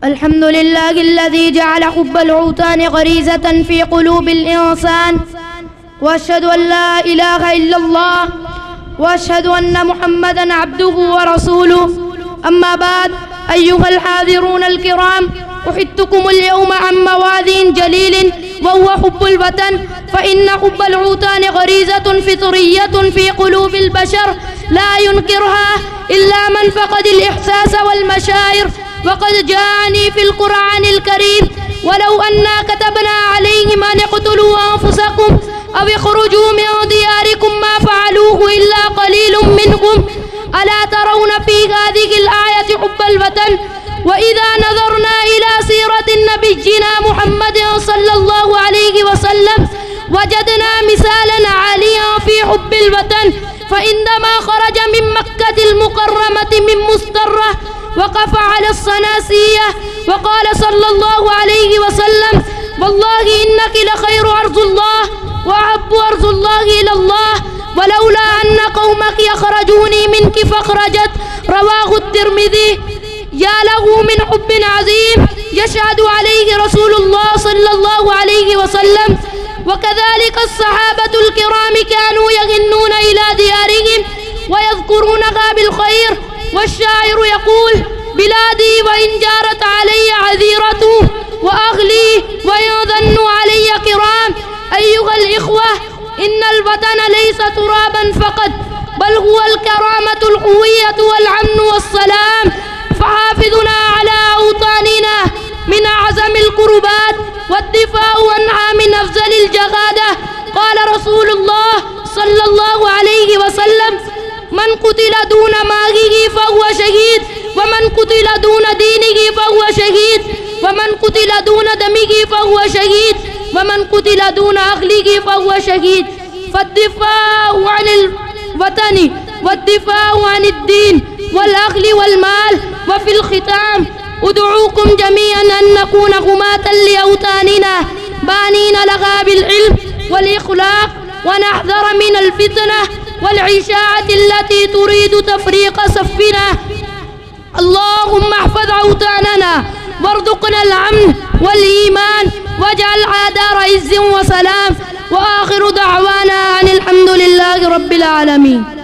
الحمد لله الذي جعل حب الأوطان غريزة في قلوب الإنسان، وأشهد أن لا إله إلا الله، وأشهد أن محمدا عبده ورسوله. أما بعد، أيها الحاضرون الكرام، أحدثكم اليوم عن مواد جليل وهو حب الوطن، فإن حب الأوطان غريزة فطرية في قلوب البشر لا ينكرها إلا من فقد الإحساس والمشاعر. وقد جاءني في القرآن الكريم: ولو أنا كتبنا عليهم أن اقتلوا أنفسكم أو اخرجوا من دياركم ما فعلوه إلا قليل منهم. ألا ترون في هذه الآية حب الوطن؟ وإذا نظرنا إلى سيرة نبينا محمد صلى الله عليه وسلم وجدنا مثالا عاليا في حب الوطن، فعندما خرج من مكة المكرمة من مسترة وقف على الصناسية وقال صلى الله عليه وسلم: والله إنك لخير أرض الله وأحب أرض الله إلى الله، ولولا أن قومك يخرجوني منك فخرجت. رواه الترمذي. يا له من حب عظيم يشهد عليه رسول الله صلى الله عليه وسلم. وكذلك الصحابة الكرام كانوا يغنون إلى ديارهم ويذكرونها بالخير، والشاعر يقول: بلادي وإن جارت علي عذيرته، وأهلي وإن ظنوا علي كرام. أيها الإخوة، إن الوطن ليس ترابا فقط، بل هو الكرامة القوية والأمن والسلام. فحافظنا على أوطاننا من أعظم القربات، والدفاع عنها من أفضل الجهادة. قال رسول الله صلى الله عليه وسلم: من قتل دون ماله فهو شهيد، ومن قتل دون دينه فهو شهيد، ومن قتل دون دمه فهو شهيد، ومن قتل دون أهله فهو شهيد. فالدفاع عن الوطن والدفاع عن الدين والأهل والمال. وفي الختام أدعوكم جميعا أن نكون حماة لأوطاننا بانين لها بالعلم والإخلاق، ونحذر من الفتنة والعشاعة التي تريد تفريق صفنا. اللهم احفظ أوطاننا وارزقنا الأمن والإيمان، واجعلها دار عز وسلام. وآخر دعوانا أن الحمد لله رب العالمين.